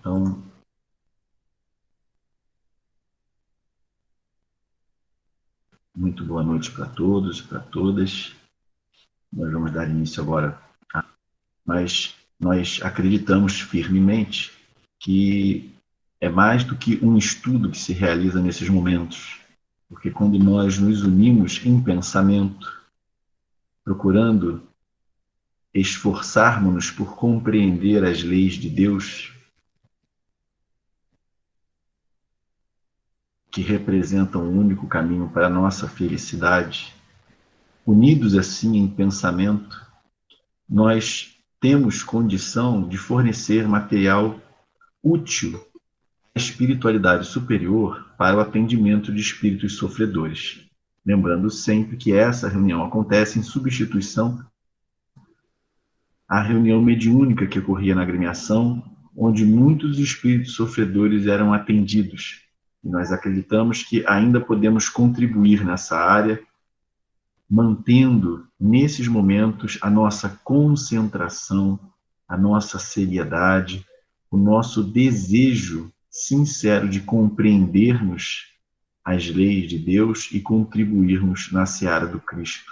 Então, muito boa noite para todos, para todas. Nós vamos dar início agora, mas nós acreditamos firmemente que é mais do que um estudo que se realiza nesses momentos, porque quando nós nos unimos em pensamento, procurando esforçarmos-nos por compreender as leis de Deus, que representam o único caminho para a nossa felicidade, unidos assim em pensamento, nós temos condição de fornecer material útil à espiritualidade superior para o atendimento de espíritos sofredores. Lembrando sempre que essa reunião acontece em substituição à reunião mediúnica que ocorria na agremiação, onde muitos espíritos sofredores eram atendidos. E nós acreditamos que ainda podemos contribuir nessa área, mantendo nesses momentos a nossa concentração, a nossa seriedade, o nosso desejo sincero de compreendermos as leis de Deus e contribuirmos na seara do Cristo.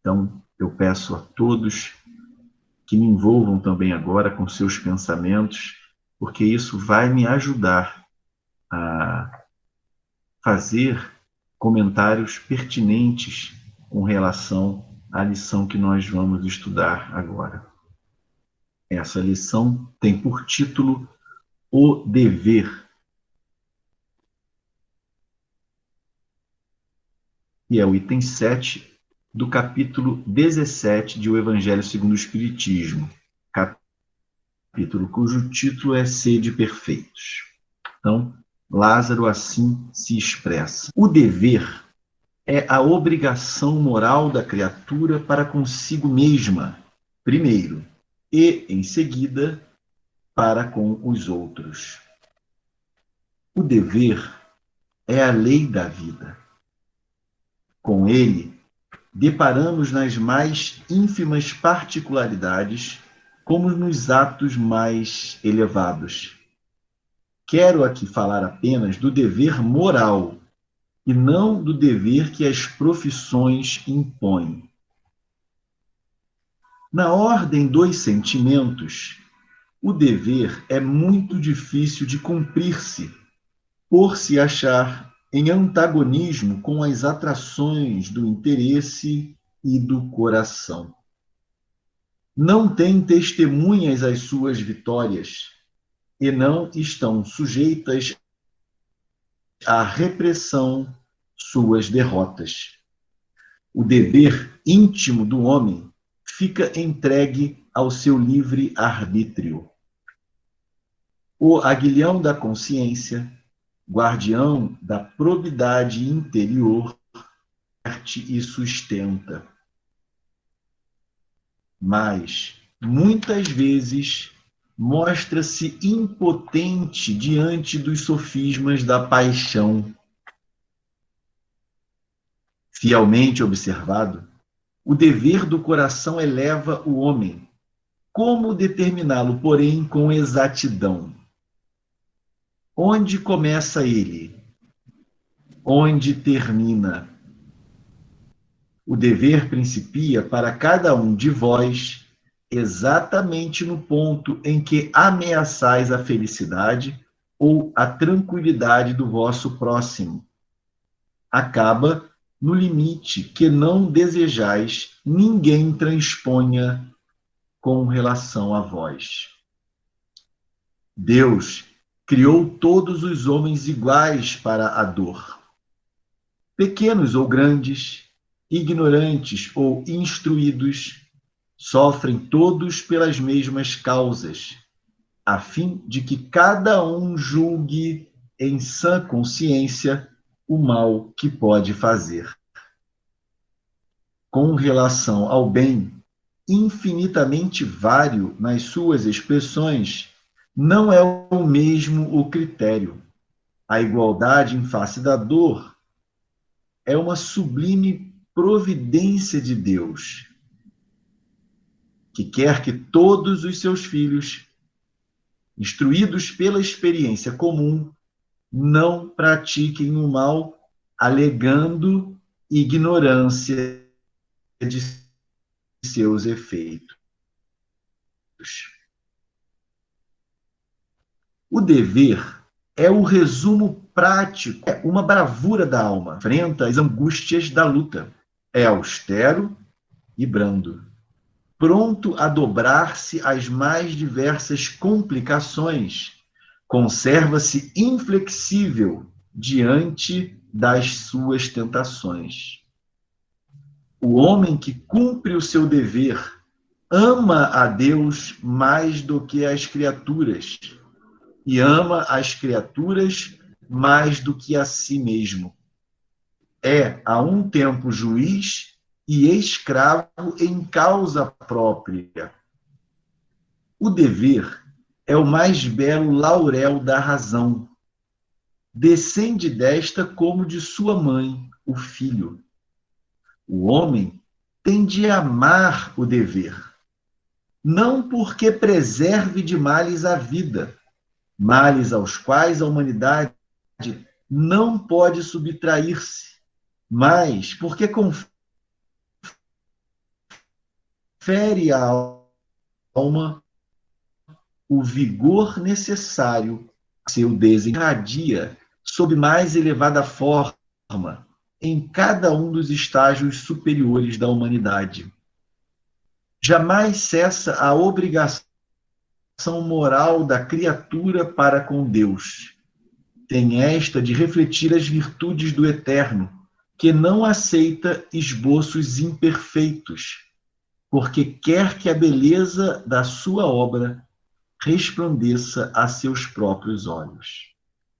Então, eu peço a todos que me envolvam também agora com seus pensamentos, porque isso vai me ajudar a fazer comentários pertinentes com relação à lição que nós vamos estudar agora. Essa lição tem por título O Dever. E é o item 7 do capítulo 17 de O Evangelho segundo o Espiritismo, capítulo cujo título é Sede Perfeitos. Então, Lázaro assim se expressa. O dever é a obrigação moral da criatura para consigo mesma, primeiro, e, em seguida, para com os outros. O dever é a lei da vida. Com ele, deparamos nas mais ínfimas particularidades, como nos atos mais elevados. Quero aqui falar apenas do dever moral, e não do dever que as profissões impõem. Na ordem dos sentimentos, o dever é muito difícil de cumprir-se, por se achar em antagonismo com as atrações do interesse e do coração. Não tem testemunhas às suas vitórias e não estão sujeitas à repressão suas derrotas. O dever íntimo do homem fica entregue ao seu livre arbítrio. O aguilhão da consciência, guardião da probidade interior, e sustenta. Mas, muitas vezes, mostra-se impotente diante dos sofismas da paixão. Fielmente observado, o dever do coração eleva o homem. Como determiná-lo, porém, com exatidão? Onde começa ele? Onde termina? O dever principia para cada um de vós exatamente no ponto em que ameaçais a felicidade ou a tranquilidade do vosso próximo. Acaba no limite que não desejais ninguém transponha com relação a vós. Deus criou todos os homens iguais para a dor. Pequenos ou grandes, ignorantes ou instruídos, sofrem todos pelas mesmas causas, a fim de que cada um julgue em sã consciência o mal que pode fazer. Com relação ao bem, infinitamente vário nas suas expressões, não é o mesmo o critério. A igualdade em face da dor é uma sublime providência de Deus, que quer que todos os seus filhos instruídos pela experiência comum, não pratiquem o mal, alegando ignorância de seus efeitos. O dever é o resumo prático, é uma bravura da alma, enfrenta as angústias da luta. É austero e brando, pronto a dobrar-se às mais diversas complicações, conserva-se inflexível diante das suas tentações. O homem que cumpre o seu dever ama a Deus mais do que as criaturas e ama as criaturas mais do que a si mesmo. É, a um tempo, juiz e escravo em causa própria. O dever é o mais belo laurel da razão. Descende desta como de sua mãe, o filho. O homem tem de amar o dever, não porque preserve de males a vida, males aos quais a humanidade não pode subtrair-se, mas porque confere à alma o vigor necessário a seu desenradia sob mais elevada forma em cada um dos estágios superiores da humanidade. Jamais cessa a obrigação moral da criatura para com Deus. Tem esta de refletir as virtudes do Eterno, que não aceita esboços imperfeitos, porque quer que a beleza da sua obra resplandeça a seus próprios olhos.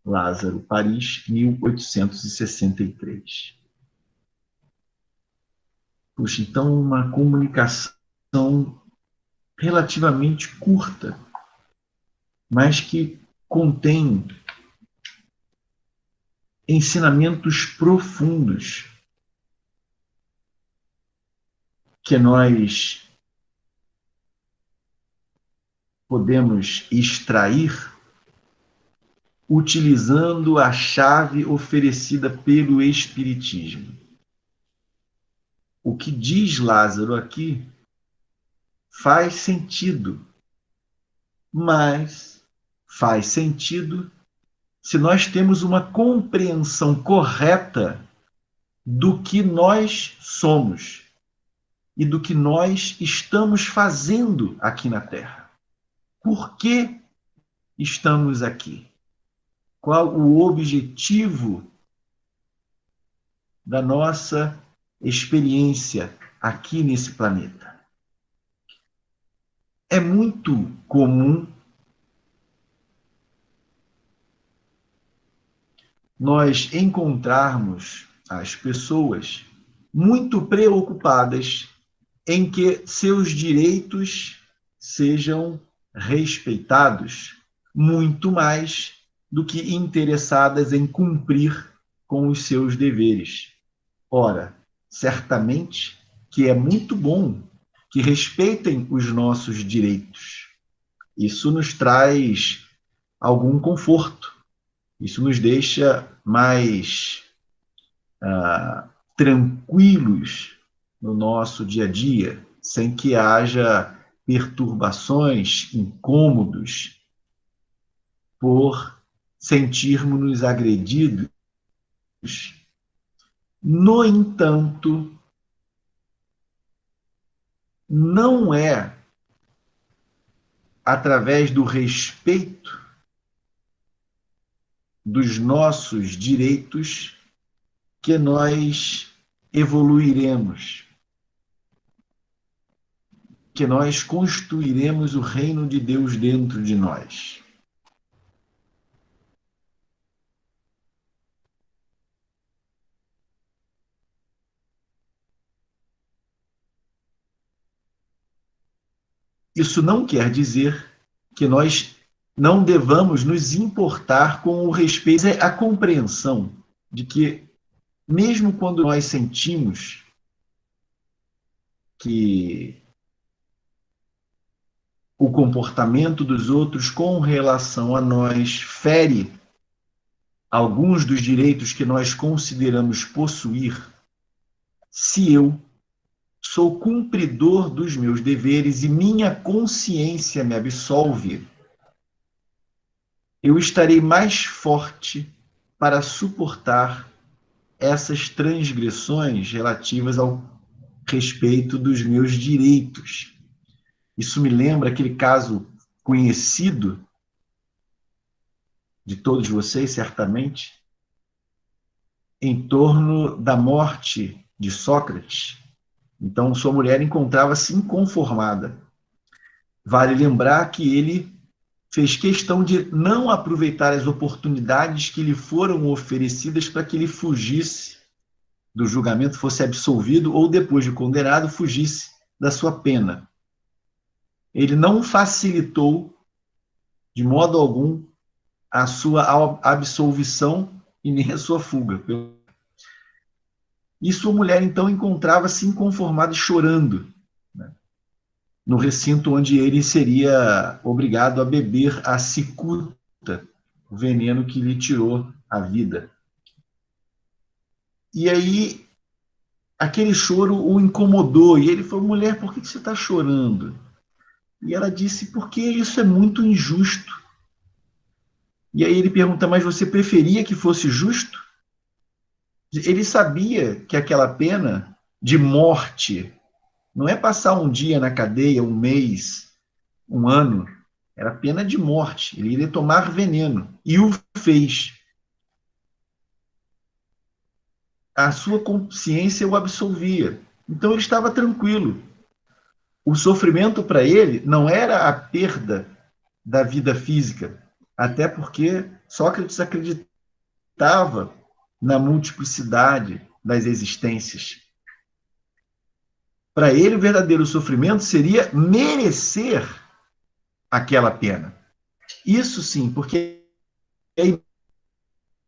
Lázaro, Paris, 1863. Puxa, então uma comunicação relativamente curta, mas que contém ensinamentos profundos que nós podemos extrair utilizando a chave oferecida pelo Espiritismo. O que diz Lázaro aqui faz sentido, mas faz sentido se nós temos uma compreensão correta do que nós somos e do que nós estamos fazendo aqui na Terra. Por que estamos aqui? Qual o objetivo da nossa experiência aqui nesse planeta? É muito comum nós encontrarmos as pessoas muito preocupadas em que seus direitos sejam respeitados, muito mais do que interessadas em cumprir com os seus deveres. Ora, certamente que é muito bom que respeitem os nossos direitos. Isso nos traz algum conforto. Isso nos deixa mais tranquilos no nosso dia a dia, sem que haja perturbações, incômodos, por sentirmos-nos agredidos. No entanto, não é através do respeito dos nossos direitos que nós evoluiremos, que nós construiremos o reino de Deus dentro de nós. Isso não quer dizer que nós não devamos nos importar com o respeito, é a compreensão de que, mesmo quando nós sentimos que o comportamento dos outros com relação a nós, fere alguns dos direitos que nós consideramos possuir, se eu sou cumpridor dos meus deveres e minha consciência me absolve, eu estarei mais forte para suportar essas transgressões relativas ao respeito dos meus direitos. Isso me lembra aquele caso conhecido de todos vocês, certamente, em torno da morte de Sócrates. Então, sua mulher encontrava-se inconformada. Vale lembrar que ele fez questão de não aproveitar as oportunidades que lhe foram oferecidas para que ele fugisse do julgamento, fosse absolvido ou, depois de condenado, fugisse da sua pena. Ele não facilitou, de modo algum, a sua absolvição e nem a sua fuga. E sua mulher, então, encontrava-se inconformada e chorando, né, no recinto onde ele seria obrigado a beber a cicuta, o veneno que lhe tirou a vida. E aí, aquele choro o incomodou, e ele falou: mulher, por que você está chorando? E ela disse: porque isso é muito injusto. E aí ele pergunta: mas você preferia que fosse justo? Ele sabia que aquela pena de morte não é passar um dia na cadeia, um mês, um ano. Era pena de morte. Ele iria tomar veneno. E o fez. A sua consciência o absolvia. Então ele estava tranquilo. O sofrimento para ele não era a perda da vida física, até porque Sócrates acreditava na multiplicidade das existências. Para ele, o verdadeiro sofrimento seria merecer aquela pena. Isso sim, porque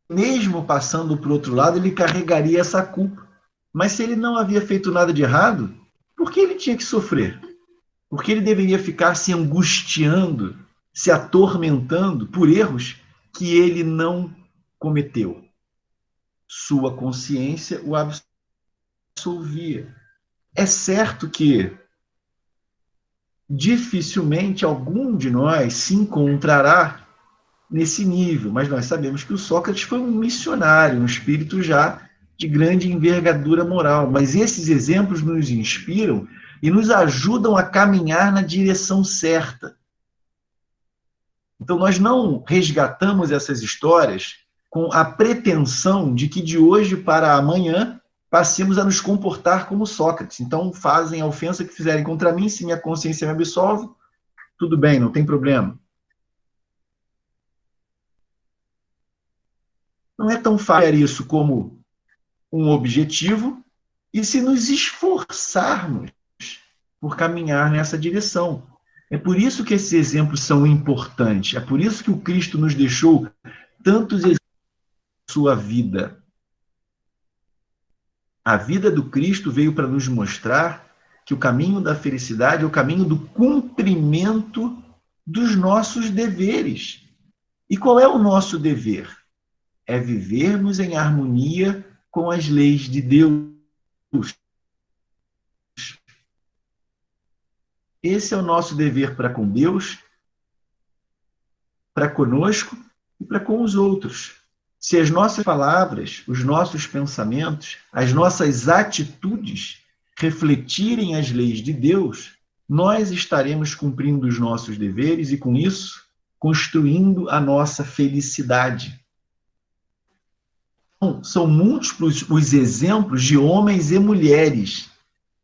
mesmo passando para o outro lado, ele carregaria essa culpa. Mas se ele não havia feito nada de errado, por que ele tinha que sofrer? Por que ele deveria ficar se angustiando, se atormentando por erros que ele não cometeu? Sua consciência o absolvia. É certo que dificilmente algum de nós se encontrará nesse nível, mas nós sabemos que o Sócrates foi um missionário, um espírito já de grande envergadura moral. Mas esses exemplos nos inspiram e nos ajudam a caminhar na direção certa. Então, nós não resgatamos essas histórias com a pretensão de que de hoje para amanhã passemos a nos comportar como Sócrates. Então, fazem a ofensa que fizerem contra mim, se minha consciência me absolve, tudo bem, não tem problema. Não é tão fácil isso como um objetivo, e se nos esforçarmos por caminhar nessa direção. É por isso que esses exemplos são importantes, é por isso que o Cristo nos deixou tantos exemplos da sua vida. A vida do Cristo veio para nos mostrar que o caminho da felicidade é o caminho do cumprimento dos nossos deveres. E qual é o nosso dever? É vivermos em harmonia com as leis de Deus. Esse é o nosso dever para com Deus, para conosco e para com os outros. Se as nossas palavras, os nossos pensamentos, as nossas atitudes refletirem as leis de Deus, nós estaremos cumprindo os nossos deveres e, com isso, construindo a nossa felicidade. Então, são múltiplos os exemplos de homens e mulheres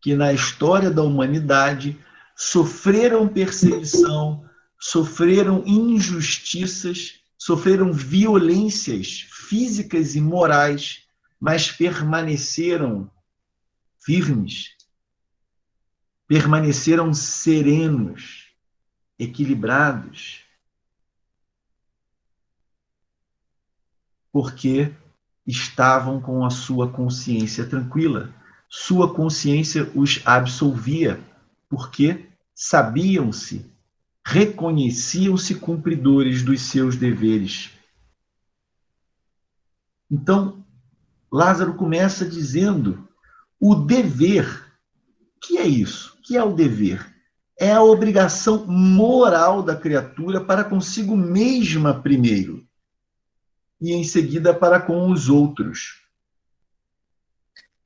que, na história da humanidade, sofreram perseguição, sofreram injustiças, sofreram violências físicas e morais, mas permaneceram firmes, permaneceram serenos, equilibrados, porque estavam com a sua consciência tranquila. Sua consciência os absolvia, porque sabiam-se reconheciam-se cumpridores dos seus deveres. Então, Lázaro começa dizendo o dever. O que é isso? O que é o dever? É a obrigação moral da criatura para consigo mesma primeiro, e em seguida para com os outros.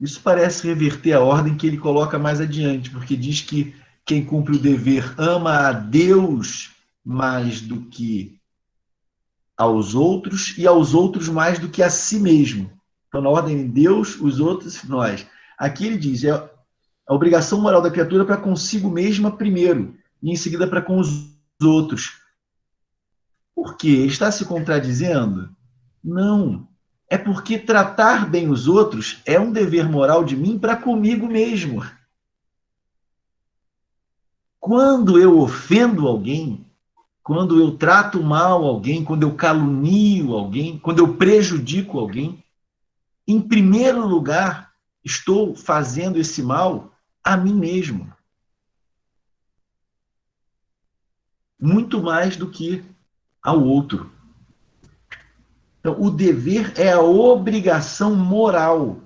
Isso parece reverter a ordem que ele coloca mais adiante, porque diz que quem cumpre o dever ama a Deus mais do que aos outros, e aos outros mais do que a si mesmo. Então, na ordem de Deus, os outros, nós. Aqui ele diz, é a obrigação moral da criatura para consigo mesma primeiro, e em seguida para com os outros. Por quê? Está se contradizendo? Não. É porque tratar bem os outros é um dever moral de mim para comigo mesmo. Quando eu ofendo alguém, quando eu trato mal alguém, quando eu calunio alguém, quando eu prejudico alguém, em primeiro lugar, estou fazendo esse mal a mim mesmo. Muito mais do que ao outro. Então, o dever é a obrigação moral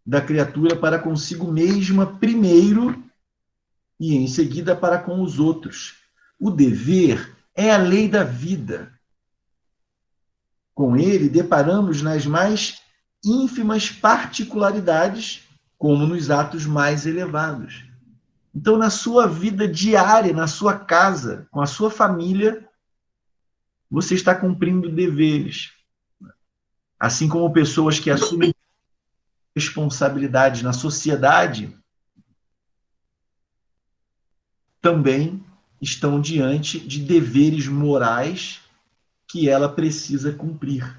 da criatura para consigo mesma primeiro e em seguida para com os outros. O dever é a lei da vida. Com ele, deparamos nas mais ínfimas particularidades, como nos atos mais elevados. Então, na sua vida diária, na sua casa, com a sua família, você está cumprindo deveres. Assim como pessoas que assumem responsabilidades na sociedade também estão diante de deveres morais que ela precisa cumprir.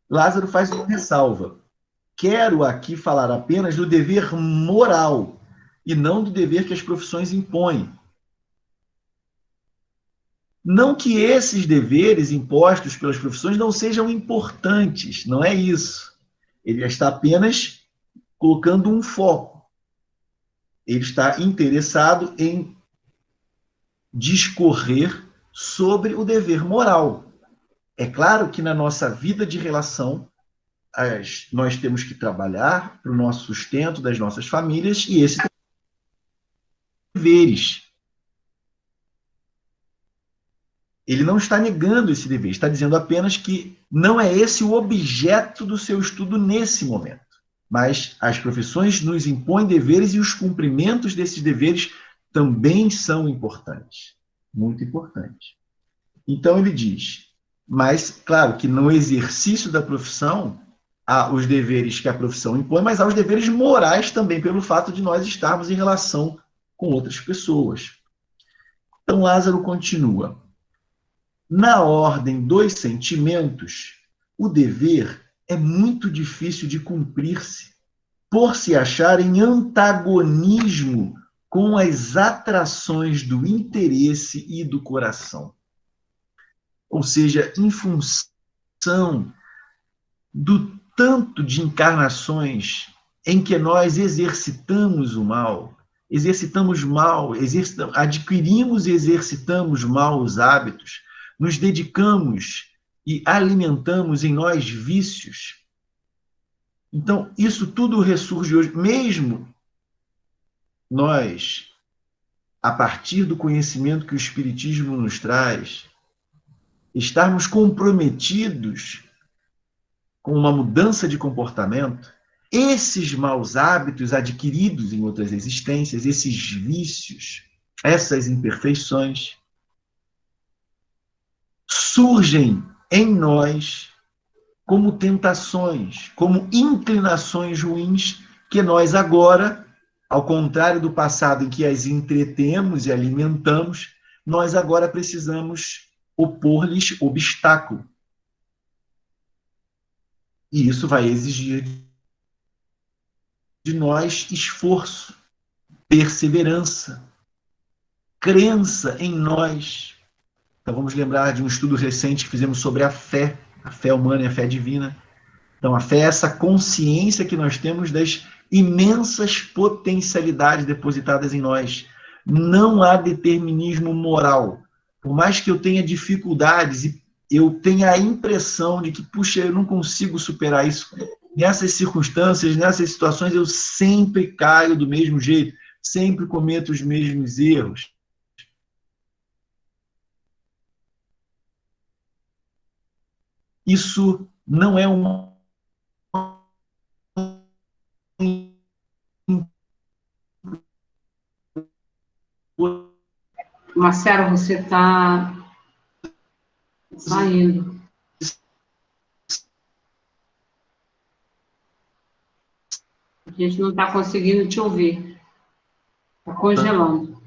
Lázaro faz uma ressalva. Quero aqui falar apenas do dever moral e não do dever que as profissões impõem. Não que esses deveres impostos pelas profissões não sejam importantes, não é isso. Ele está apenas colocando um foco. Ele está interessado em discorrer sobre o dever moral. É claro que na nossa vida de relação, nós temos que trabalhar para o nosso sustento das nossas famílias e esses deveres. Ele não está negando esse dever, está dizendo apenas que não é esse o objeto do seu estudo nesse momento. Mas as profissões nos impõem deveres e os cumprimentos desses deveres também são importantes, muito importantes. Então ele diz, mas claro que no exercício da profissão há os deveres que a profissão impõe, mas há os deveres morais também, pelo fato de nós estarmos em relação com outras pessoas. Então Lázaro continua. Na ordem dos sentimentos, o dever é muito difícil de cumprir-se, por se achar em antagonismo com as atrações do interesse e do coração. Ou seja, em função do tanto de encarnações em que nós exercitamos o mal, adquirimos e exercitamos mal os hábitos, nos dedicamos e alimentamos em nós vícios. Então, isso tudo ressurge hoje, mesmo nós, a partir do conhecimento que o Espiritismo nos traz, estarmos comprometidos com uma mudança de comportamento, esses maus hábitos adquiridos em outras existências, esses vícios, essas imperfeições, surgem em nós como tentações, como inclinações ruins que nós agora, ao contrário do passado em que as entretemos e alimentamos, nós agora precisamos opor-lhes obstáculo. E isso vai exigir de nós esforço, perseverança, crença em nós. Então vamos lembrar de um estudo recente que fizemos sobre a fé humana e a fé divina. Então a fé é essa consciência que nós temos das imensas potencialidades depositadas em nós, Não há determinismo moral. Por mais que eu tenha dificuldades e eu tenha a impressão de que, puxa, eu não consigo superar isso, nessas circunstâncias, nessas situações, eu sempre caio do mesmo jeito, sempre cometo os mesmos erros. Isso não é um. Marcelo, você está saindo. A gente não está conseguindo te ouvir. Está congelando.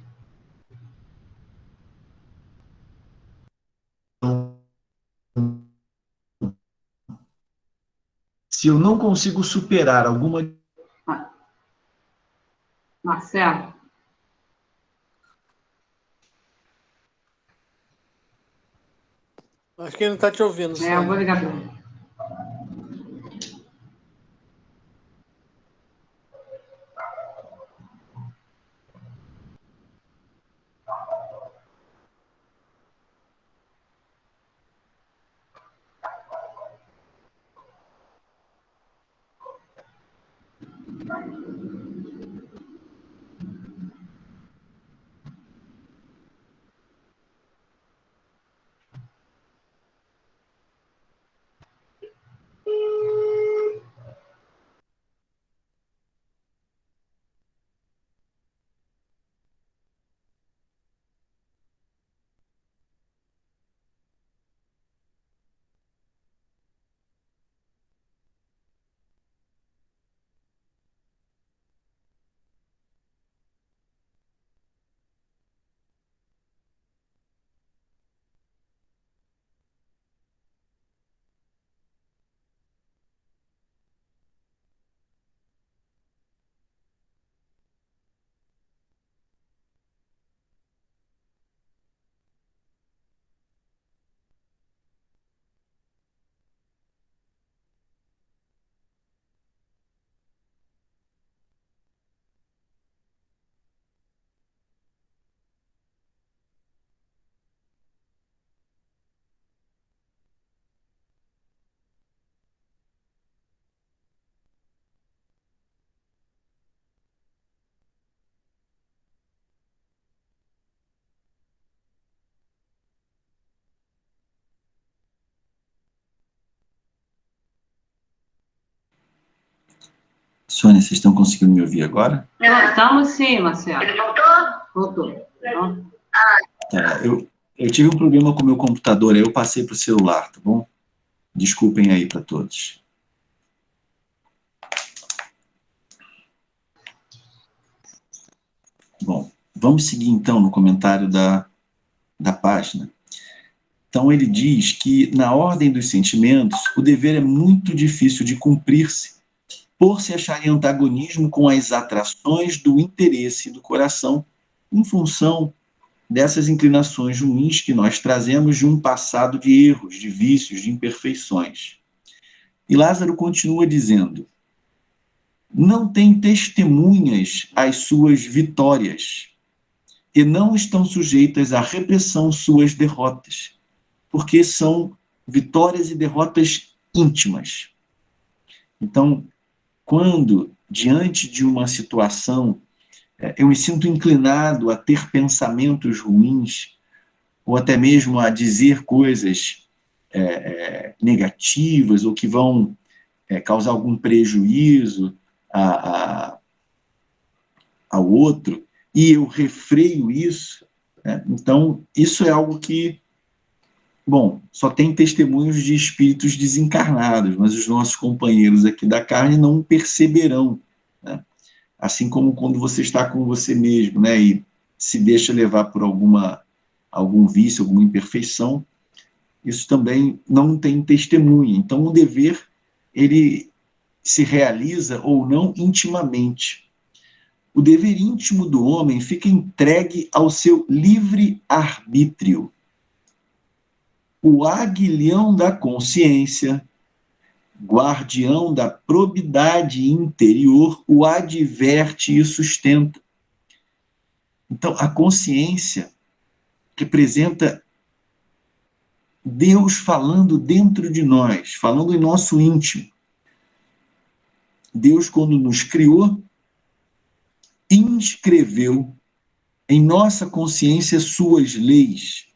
Se eu não consigo superar alguma. Marcelo? Acho que ele não está te ouvindo. Eu vou ligar para ele. Sônia, vocês estão conseguindo me ouvir agora? Estamos sim, Marcelo. Ele voltou? Voltou. Tá, eu tive um problema com o meu computador, aí eu passei para o celular, tá bom? Desculpem aí para todos. Bom, vamos seguir então no comentário da página. Então ele diz que na ordem dos sentimentos, o dever é muito difícil de cumprir-se, por se achar em antagonismo com as atrações do interesse do coração, em função dessas inclinações ruins que nós trazemos de um passado de erros, de vícios, de imperfeições. E Lázaro continua dizendo: não tem testemunhas às suas vitórias, e não estão sujeitas à repressão suas derrotas, porque são vitórias e derrotas íntimas. Então, quando, diante de uma situação, eu me sinto inclinado a ter pensamentos ruins, ou até mesmo a dizer coisas negativas, ou que vão causar algum prejuízo ao outro, e eu refreio isso, né? Então, isso é algo que, bom, só tem testemunhos de espíritos desencarnados, mas os nossos companheiros aqui da carne não perceberão, né? Assim como quando você está com você mesmo, né, e se deixa levar por algum vício, alguma imperfeição, isso também não tem testemunha. Então, o dever, ele se realiza ou não intimamente. O dever íntimo do homem fica entregue ao seu livre arbítrio. O aguilhão da consciência, guardião da probidade interior, o adverte e sustenta. Então, a consciência representa Deus falando dentro de nós, falando em nosso íntimo. Deus, quando nos criou, inscreveu em nossa consciência suas leis.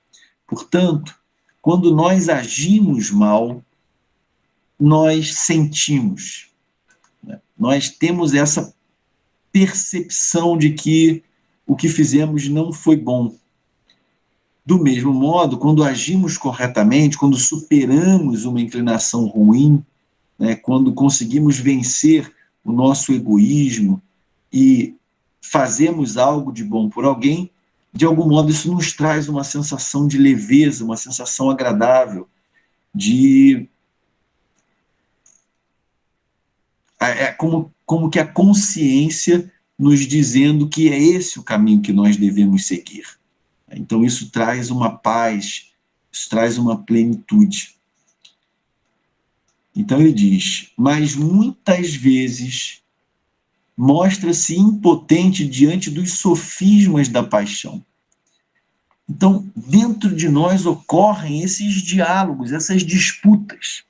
Portanto, quando nós agimos mal, nós sentimos. Nós temos essa percepção de que o que fizemos não foi bom. Do mesmo modo, quando agimos corretamente, quando superamos uma inclinação ruim, né, quando conseguimos vencer o nosso egoísmo e fazemos algo de bom por alguém, de algum modo isso nos traz uma sensação de leveza, uma sensação agradável, como que a consciência nos dizendo que é esse o caminho que nós devemos seguir. Então isso traz uma paz, isso traz uma plenitude. Então ele diz, mas muitas vezes mostra-se impotente diante dos sofismas da paixão. Então, dentro de nós ocorrem esses diálogos, essas disputas.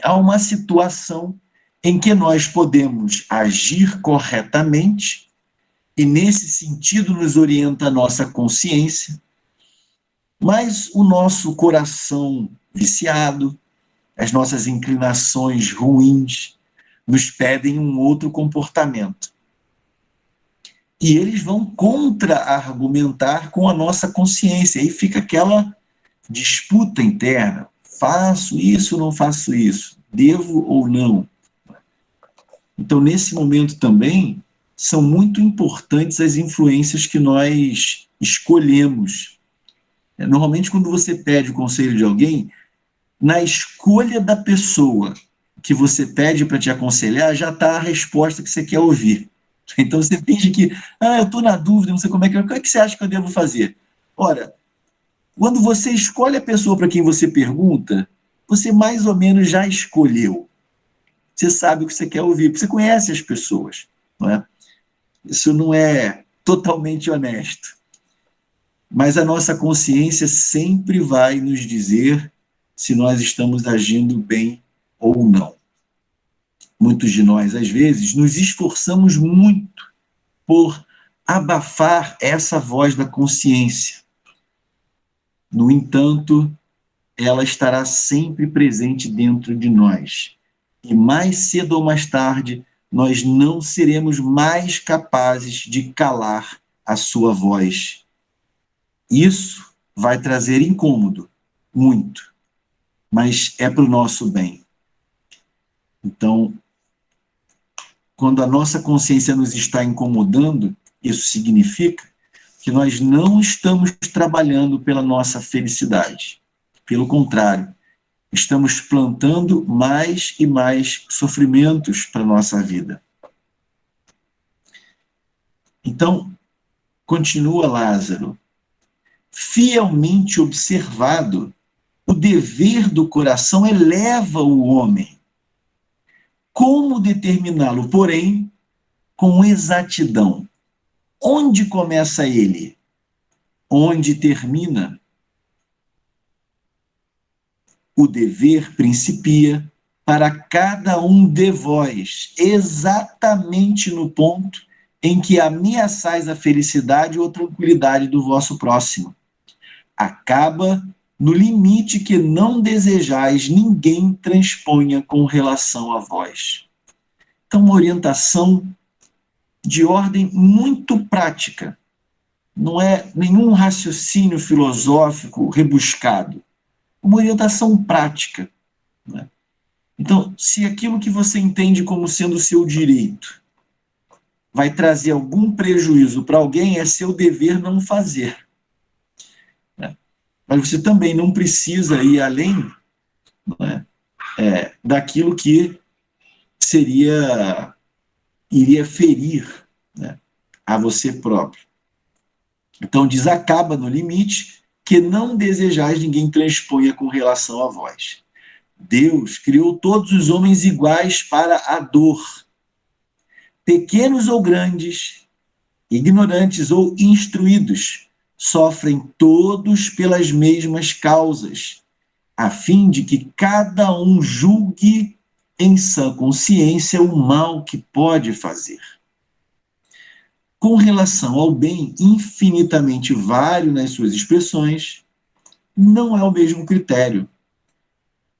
Há uma situação em que nós podemos agir corretamente, e nesse sentido nos orienta a nossa consciência, mas o nosso coração viciado, as nossas inclinações ruins, nos pedem um outro comportamento. E eles vão contra-argumentar com a nossa consciência, aí fica aquela disputa interna, faço isso ou não faço isso, devo ou não. Então, nesse momento também, são muito importantes as influências que nós escolhemos. Normalmente, quando você pede o conselho de alguém, na escolha da pessoa que você pede para te aconselhar, já está a resposta que você quer ouvir. Então, você finge que, eu estou na dúvida, não sei como é que você acha que eu devo fazer? Ora, quando você escolhe a pessoa para quem você pergunta, você mais ou menos já escolheu. Você sabe o que você quer ouvir, porque você conhece as pessoas, não é? Isso não é totalmente honesto. Mas a nossa consciência sempre vai nos dizer se nós estamos agindo bem ou não. Muitos de nós, às vezes, nos esforçamos muito por abafar essa voz da consciência. No entanto, ela estará sempre presente dentro de nós. E mais cedo ou mais tarde, nós não seremos mais capazes de calar a sua voz. Isso vai trazer incômodo, muito, mas é para o nosso bem. Então, quando a nossa consciência nos está incomodando, isso significa que nós não estamos trabalhando pela nossa felicidade. Pelo contrário, estamos plantando mais e mais sofrimentos para a nossa vida. Então, continua Lázaro. Fielmente observado, o dever do coração eleva o homem. Como determiná-lo, porém, com exatidão? Onde começa ele? Onde termina? O dever principia para cada um de vós, exatamente no ponto em que ameaçais a felicidade ou tranquilidade do vosso próximo. Acaba no limite que não desejais ninguém transponha com relação a vós. Então, uma orientação de ordem muito prática. Não é nenhum raciocínio filosófico rebuscado. Uma orientação prática. Né? Então, se aquilo que você entende como sendo seu direito vai trazer algum prejuízo para alguém, é seu dever não fazer. Mas você também não precisa ir além, né, daquilo que iria ferir, né, a você próprio. Então diz, acaba no limite que não desejais ninguém transponha com relação a vós. Deus criou todos os homens iguais para a dor, pequenos ou grandes, ignorantes ou instruídos, sofrem todos pelas mesmas causas, a fim de que cada um julgue em sã consciência o mal que pode fazer. Com relação ao bem infinitamente vário nas suas expressões, não é o mesmo critério.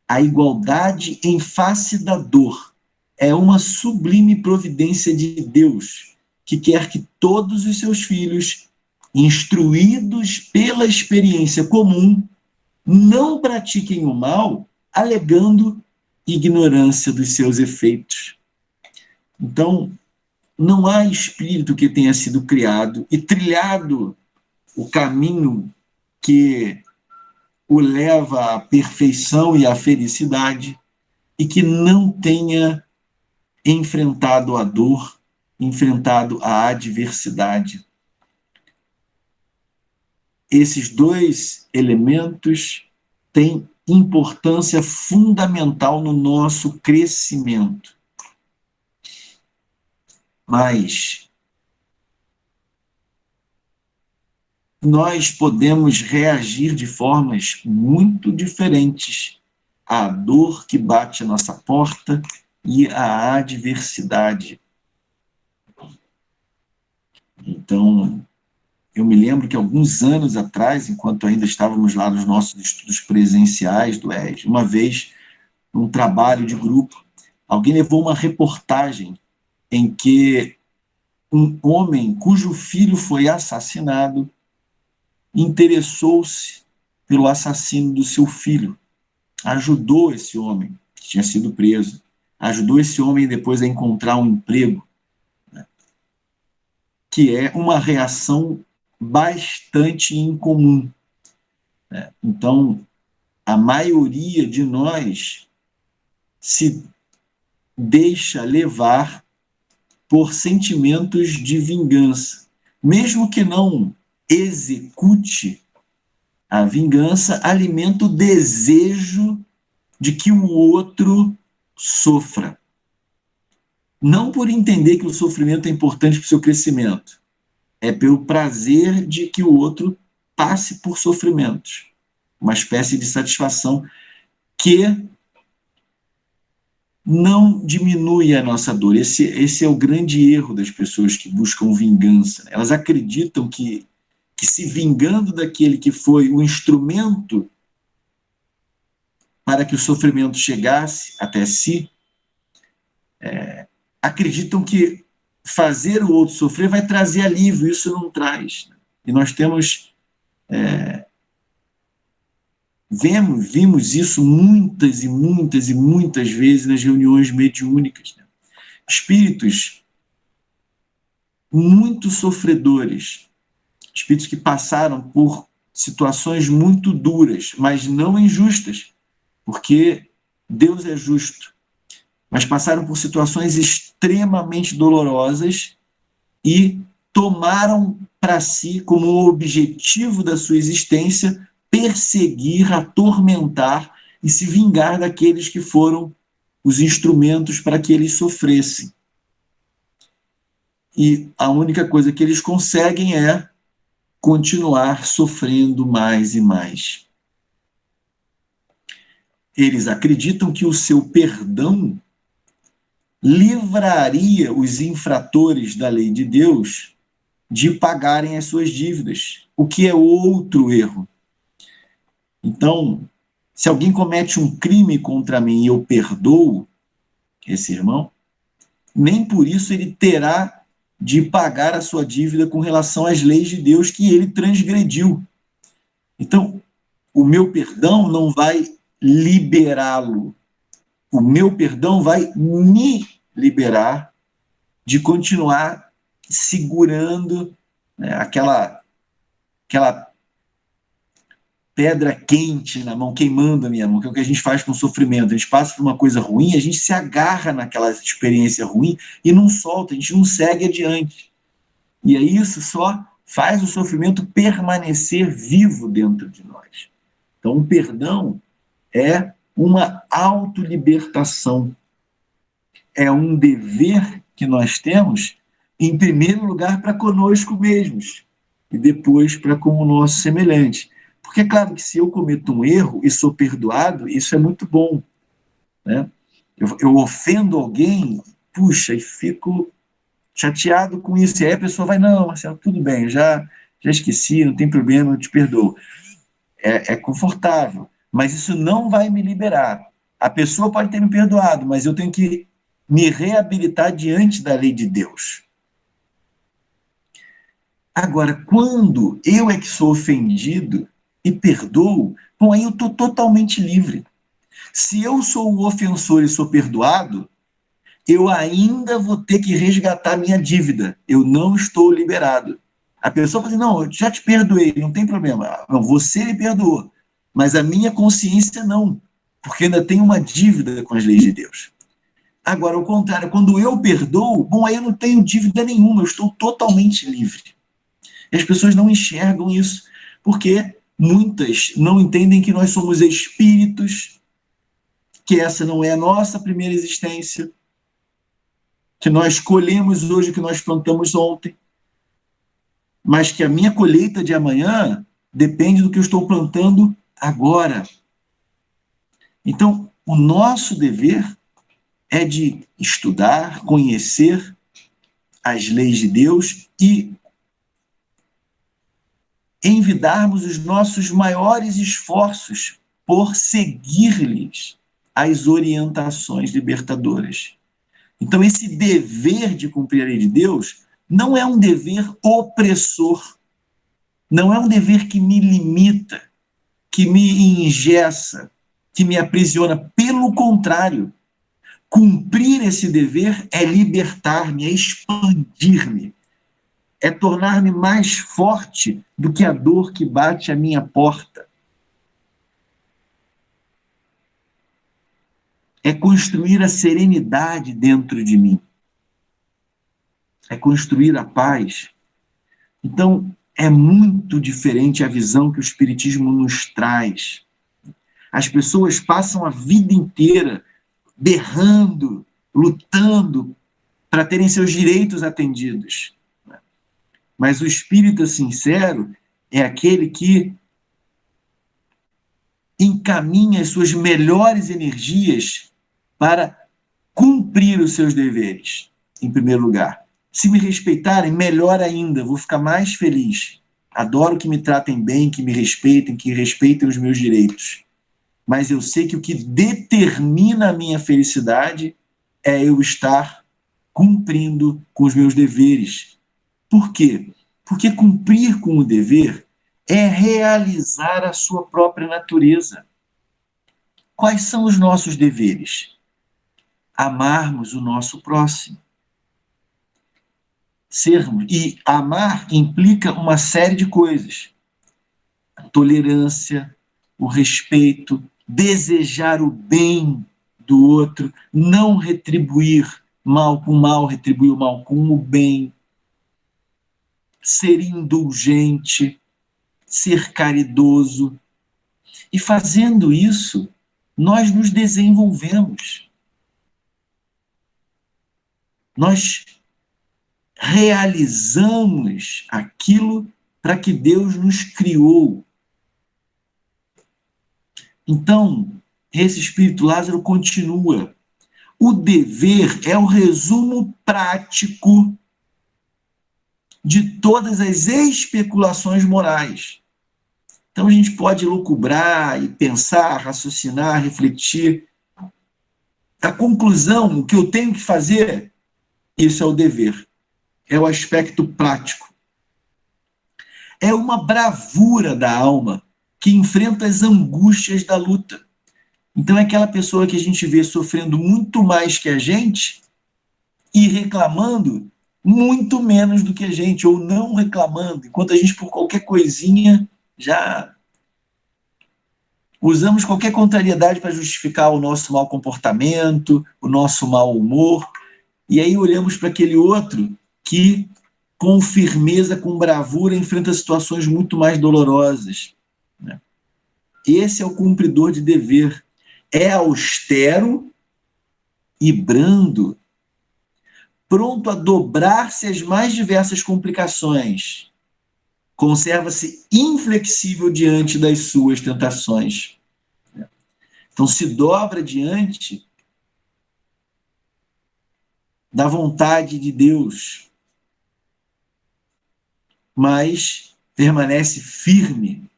A igualdade em face da dor é uma sublime providência de Deus, que quer que todos os seus filhos, instruídos pela experiência comum, não pratiquem o mal, alegando ignorância dos seus efeitos. Então, não há espírito que tenha sido criado e trilhado o caminho que o leva à perfeição e à felicidade e que não tenha enfrentado a dor, enfrentado a adversidade. Esses dois elementos têm importância fundamental no nosso crescimento. Mas nós podemos reagir de formas muito diferentes à dor que bate à nossa porta e à adversidade. Então, eu me lembro que alguns anos atrás, enquanto ainda estávamos lá nos nossos estudos presenciais do ERG, uma vez, num trabalho de grupo, alguém levou uma reportagem em que um homem cujo filho foi assassinado interessou-se pelo assassino do seu filho, ajudou esse homem, que tinha sido preso, ajudou esse homem depois a encontrar um emprego, né, que é uma reação bastante incomum. Né? Então, a maioria de nós se deixa levar por sentimentos de vingança, mesmo que não execute a vingança, alimenta o desejo de que o outro sofra. Não por entender que o sofrimento é importante para o seu crescimento, é pelo prazer de que o outro passe por sofrimentos, uma espécie de satisfação que não diminui a nossa dor. Esse é o grande erro das pessoas que buscam vingança. Elas acreditam que se vingando daquele que foi o instrumento para que o sofrimento chegasse até si, acreditam que fazer o outro sofrer vai trazer alívio. Isso não traz. E nós vimos isso muitas e muitas e muitas vezes nas reuniões mediúnicas. Né? Espíritos muito sofredores, espíritos que passaram por situações muito duras, mas não injustas, porque Deus é justo, mas passaram por situações extremamente dolorosas e tomaram para si como objetivo da sua existência perseguir, atormentar e se vingar daqueles que foram os instrumentos para que eles sofressem. E a única coisa que eles conseguem é continuar sofrendo mais e mais. Eles acreditam que o seu perdão livraria os infratores da lei de Deus de pagarem as suas dívidas, o que é outro erro. Então, se alguém comete um crime contra mim e eu perdoo esse irmão, nem por isso ele terá de pagar a sua dívida com relação às leis de Deus que ele transgrediu. Então, o meu perdão não vai liberá-lo. O meu perdão vai me liberar de continuar segurando, né, aquela pedra quente na mão, queimando a minha mão, que é o que a gente faz com o sofrimento. A gente passa por uma coisa ruim, a gente se agarra naquela experiência ruim e não solta, a gente não segue adiante. E aí isso só faz o sofrimento permanecer vivo dentro de nós. Então, o perdão é uma autolibertação. É um dever que nós temos em primeiro lugar, para conosco mesmos, e depois para com o nosso semelhante. Porque é claro que se eu cometo um erro e sou perdoado, isso é muito bom, né? Eu ofendo alguém, puxa, e fico chateado com isso. E aí a pessoa vai, não, Marcelo, tudo bem, já esqueci, não tem problema, eu te perdoo. É confortável, mas isso não vai me liberar. A pessoa pode ter me perdoado, mas eu tenho que me reabilitar diante da lei de Deus. Agora, quando eu é que sou ofendido e perdoo, bom, aí eu estou totalmente livre. Se eu sou o ofensor e sou perdoado, eu ainda vou ter que resgatar minha dívida. Eu não estou liberado. A pessoa fala assim, não, eu já te perdoei, não tem problema. Não, você me perdoou, mas a minha consciência não, porque ainda tem uma dívida com as leis de Deus. Agora, ao contrário, quando eu perdoo, bom, aí eu não tenho dívida nenhuma, eu estou totalmente livre. E as pessoas não enxergam isso, porque muitas não entendem que nós somos espíritos, que essa não é a nossa primeira existência, que nós colhemos hoje o que nós plantamos ontem, mas que a minha colheita de amanhã depende do que eu estou plantando agora. Então, o nosso dever é de estudar, conhecer as leis de Deus e envidarmos os nossos maiores esforços por seguir-lhes as orientações libertadoras. Então, esse dever de cumprir a lei de Deus não é um dever opressor, não é um dever que me limita, que me engessa, que me aprisiona. Pelo contrário, cumprir esse dever é libertar-me, é expandir-me, é tornar-me mais forte do que a dor que bate à minha porta. É construir a serenidade dentro de mim. É construir a paz. Então, é muito diferente a visão que o Espiritismo nos traz. As pessoas passam a vida inteira berrando, lutando para terem seus direitos atendidos. Mas o espírita sincero é aquele que encaminha as suas melhores energias para cumprir os seus deveres, em primeiro lugar. Se me respeitarem, melhor ainda, vou ficar mais feliz. Adoro que me tratem bem, que me respeitem, que respeitem os meus direitos. Mas eu sei que o que determina a minha felicidade é eu estar cumprindo com os meus deveres. Por quê? Porque cumprir com o dever é realizar a sua própria natureza. Quais são os nossos deveres? Amarmos o nosso próximo. E amar implica uma série de coisas. A tolerância, o respeito, desejar o bem do outro, não retribuir mal com mal, retribuir o mal com o bem, ser indulgente, ser caridoso. E fazendo isso, nós nos desenvolvemos. Nós realizamos aquilo para que Deus nos criou. Então, esse Espírito Lázaro continua. O dever é o resumo prático de todas as especulações morais. Então, a gente pode lucubrar e pensar, raciocinar, refletir. A conclusão, o que eu tenho que fazer, isso é o dever. É o aspecto prático. É uma bravura da alma que enfrenta as angústias da luta. Então é aquela pessoa que a gente vê sofrendo muito mais que a gente e reclamando muito menos do que a gente, ou não reclamando, enquanto a gente, por qualquer coisinha, já usamos qualquer contrariedade para justificar o nosso mau comportamento, o nosso mau humor, e aí olhamos para aquele outro que, com firmeza, com bravura, enfrenta situações muito mais dolorosas. Né? Esse é o cumpridor de dever. É austero e brando. pronto a dobrar-se às mais diversas complicações, conserva-se inflexível diante das suas tentações. Então, se dobra diante da vontade de Deus, mas permanece firme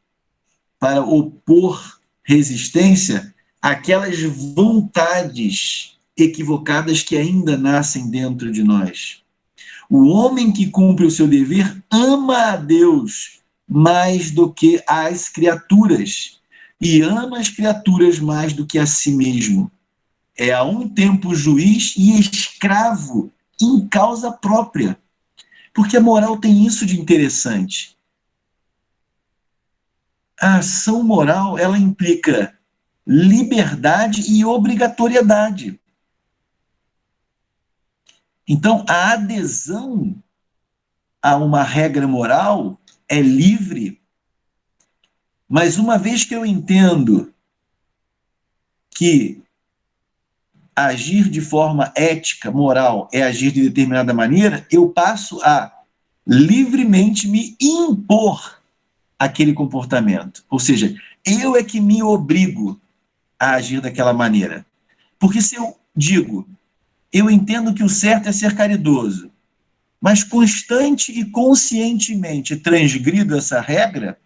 para opor resistência àquelas vontades equivocadas que ainda nascem dentro de nós. O homem que cumpre o seu dever ama a Deus mais do que as criaturas, e ama as criaturas mais do que a si mesmo. É a um tempo juiz e escravo em causa própria. Porque a moral tem isso de interessante. A ação moral, ela implica liberdade e obrigatoriedade. Então, a adesão a uma regra moral é livre, mas uma vez que eu entendo que agir de forma ética, moral, é agir de determinada maneira, eu passo a livremente me impor aquele comportamento. Ou seja, eu é que me obrigo a agir daquela maneira. Porque se eu digo, eu entendo que o certo é ser caridoso, mas constante e conscientemente transgrido essa regra,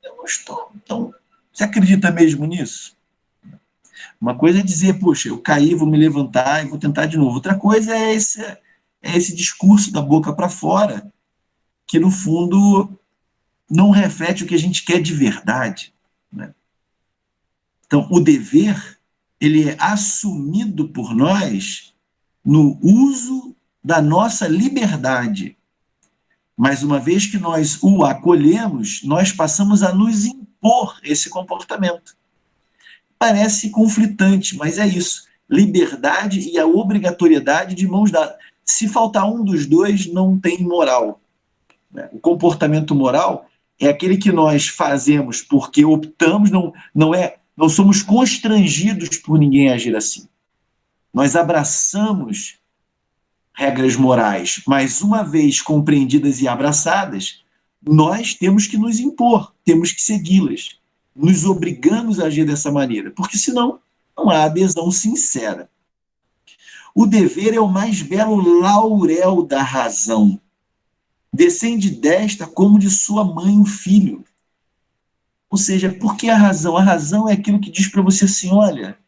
eu não estou. Então, você acredita mesmo nisso? Uma coisa é dizer, poxa, eu caí, vou me levantar e vou tentar de novo. Outra coisa é esse discurso da boca para fora, que no fundo não reflete o que a gente quer de verdade, né? Então, o dever, ele é assumido por nós no uso da nossa liberdade. Mas uma vez que nós o acolhemos, nós passamos a nos impor esse comportamento. Parece conflitante, mas é isso. Liberdade e a obrigatoriedade de mãos dadas. Se faltar um dos dois, não tem moral. O comportamento moral é aquele que nós fazemos porque optamos, não somos constrangidos por ninguém agir assim. Nós abraçamos regras morais, mas uma vez compreendidas e abraçadas, nós temos que nos impor, temos que segui-las. Nos obrigamos a agir dessa maneira, porque senão não há adesão sincera. O dever é o mais belo laurel da razão. Descende desta como de sua mãe o filho. Ou seja, por que a razão? A razão é aquilo que diz para você assim, olha,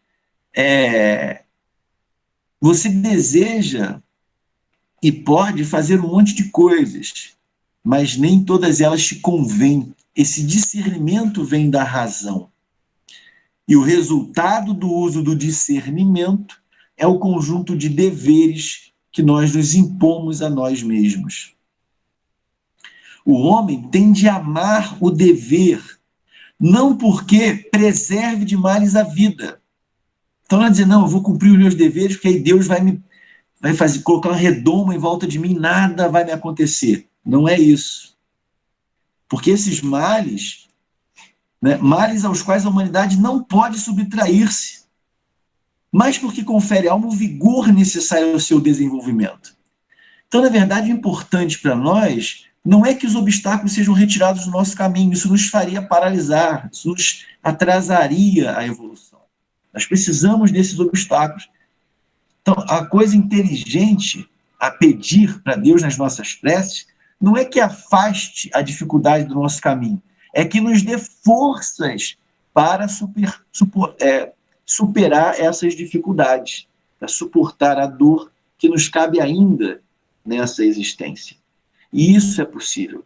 você deseja e pode fazer um monte de coisas, mas nem todas elas te convêm. Esse discernimento vem da razão. E o resultado do uso do discernimento é o conjunto de deveres que nós nos impomos a nós mesmos. O homem tem de amar o dever, não porque preserve de males a vida. Então, não é dizer, não, eu vou cumprir os meus deveres, porque aí Deus vai colocar uma redoma em volta de mim, nada vai me acontecer. Não é isso. Porque esses males, né, males aos quais a humanidade não pode subtrair-se, mas porque confere alma o vigor necessário ao seu desenvolvimento. Então, na verdade, o importante para nós não é que os obstáculos sejam retirados do nosso caminho, isso nos faria paralisar, isso nos atrasaria a evolução. Nós precisamos desses obstáculos. Então, a coisa inteligente a pedir para Deus nas nossas preces não é que afaste a dificuldade do nosso caminho, é que nos dê forças para superar essas dificuldades, para suportar a dor que nos cabe ainda nessa existência. E isso é possível.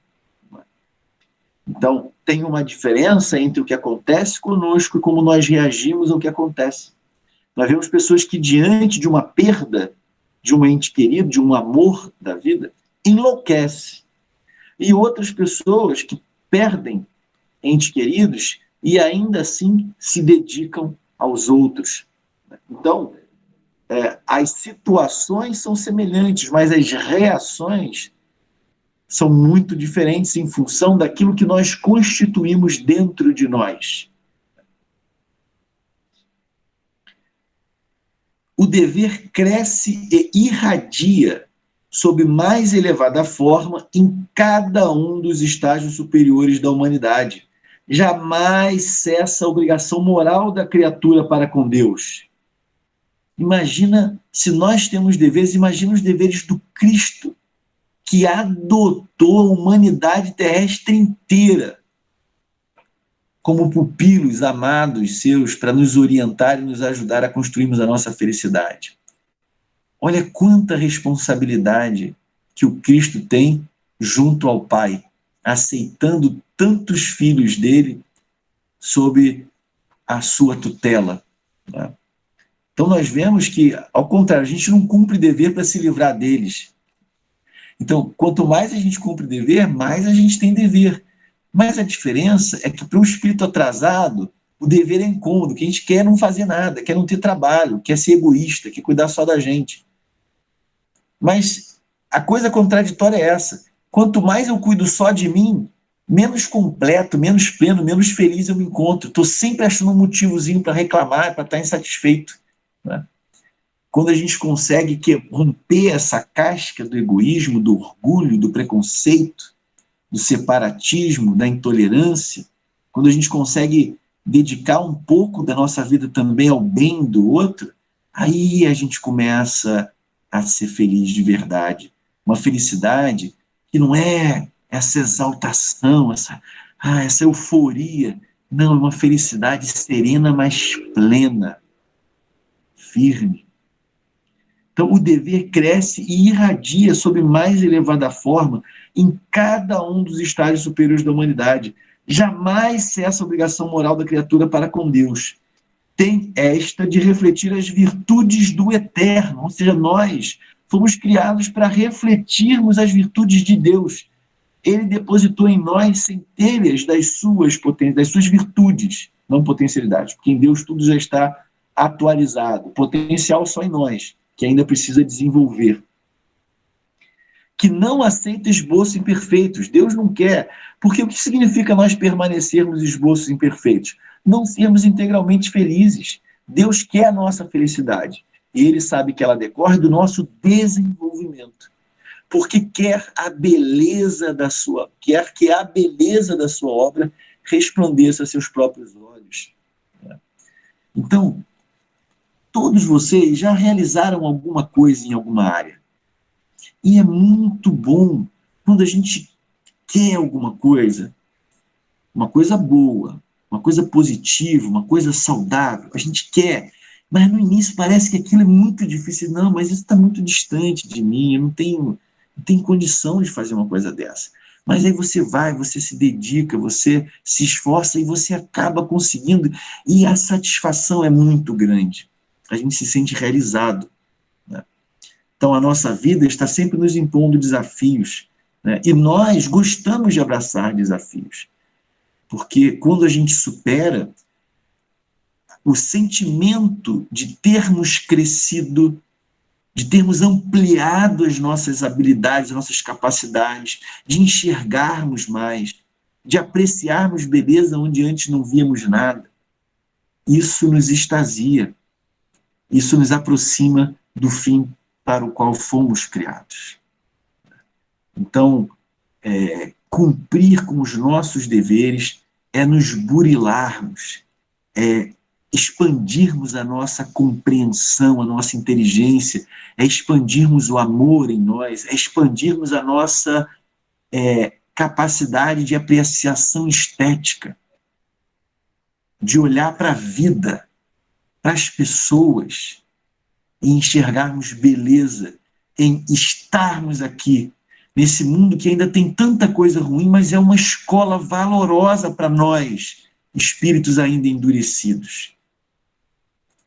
Então, tem uma diferença entre o que acontece conosco e como nós reagimos ao que acontece. Nós vemos pessoas que, diante de uma perda de um ente querido, de um amor da vida, enlouquecem. E outras pessoas que perdem entes queridos e ainda assim se dedicam aos outros. Então, as situações são semelhantes, mas as reações são muito diferentes em função daquilo que nós constituímos dentro de nós. o dever cresce e irradia sob mais elevada forma em cada um dos estágios superiores da humanidade. Jamais cessa a obrigação moral da criatura para com Deus. Imagina, se nós temos deveres, imagina os deveres do Cristo, que adotou a humanidade terrestre inteira como pupilos amados seus para nos orientar e nos ajudar a construirmos a nossa felicidade. Olha quanta responsabilidade que o Cristo tem junto ao Pai, aceitando tantos filhos dele sob a sua tutela. Né? Então nós vemos que, ao contrário, a gente não cumpre dever para se livrar deles. Então, quanto mais a gente cumpre dever, mais a gente tem dever. Mas a diferença é que para o espírito atrasado, o dever é incômodo, que a gente quer não fazer nada, quer não ter trabalho, quer ser egoísta, quer cuidar só da gente. Mas a coisa contraditória é essa. Quanto mais eu cuido só de mim, menos completo, menos pleno, menos feliz eu me encontro. Estou sempre achando um motivozinho para reclamar, para estar insatisfeito. Né? Quando a gente consegue romper essa casca do egoísmo, do orgulho, do preconceito, do separatismo, da intolerância, quando a gente consegue dedicar um pouco da nossa vida também ao bem do outro, aí a gente começa a ser feliz de verdade. Uma felicidade que não é essa exaltação, essa euforia. Não, é uma felicidade serena, mas plena, firme. Então, o dever cresce e irradia sob mais elevada forma em cada um dos estágios superiores da humanidade. Jamais cessa a obrigação moral da criatura para com Deus. Tem esta de refletir as virtudes do eterno, ou seja, nós fomos criados para refletirmos as virtudes de Deus. Ele depositou em nós centelhas das suas virtudes, não potencialidades, porque em Deus tudo já está atualizado, potencial só em nós, que ainda precisa desenvolver. Que não aceita esboços imperfeitos. Deus não quer. Porque o que significa nós permanecermos esboços imperfeitos? Não sermos integralmente felizes. Deus quer a nossa felicidade. E Ele sabe que ela decorre do nosso desenvolvimento. Porque quer a beleza da sua, quer que a beleza da sua obra resplandeça a seus próprios olhos. Então, todos vocês já realizaram alguma coisa em alguma área. E é muito bom quando a gente quer alguma coisa, uma coisa boa, uma coisa positiva, uma coisa saudável. A gente quer, mas no início parece que aquilo é muito difícil. Não, mas isso está muito distante de mim, eu não tenho condição de fazer uma coisa dessa. Mas aí você vai, você se dedica, você se esforça e você acaba conseguindo. E a satisfação é muito grande. A gente se sente realizado. Né? Então, a nossa vida está sempre nos impondo desafios. Né? E nós gostamos de abraçar desafios. Porque quando a gente supera, o sentimento de termos crescido, de termos ampliado as nossas habilidades, as nossas capacidades, de enxergarmos mais, de apreciarmos beleza onde antes não víamos nada, isso nos extasia. Isso nos aproxima do fim para o qual fomos criados. Então, cumprir com os nossos deveres é nos burilarmos, é expandirmos a nossa compreensão, a nossa inteligência, é expandirmos o amor em nós, é expandirmos a nossa capacidade de apreciação estética, de olhar para a vida, para as pessoas, e enxergarmos beleza em estarmos aqui, nesse mundo que ainda tem tanta coisa ruim, mas é uma escola valorosa para nós, espíritos ainda endurecidos.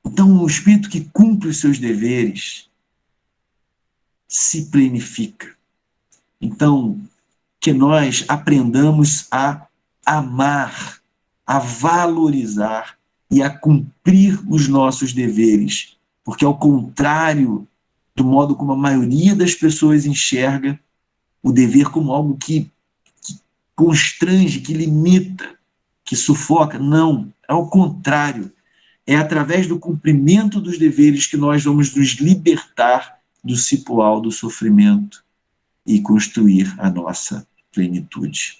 Então, o espírito que cumpre os seus deveres se plenifica. Então, que nós aprendamos a amar, a valorizar e a cumprir os nossos deveres, porque ao contrário do modo como a maioria das pessoas enxerga o dever como algo que constrange, que limita, que sufoca, não, ao contrário, É através do cumprimento dos deveres que nós vamos nos libertar do cipoal do sofrimento e construir a nossa plenitude.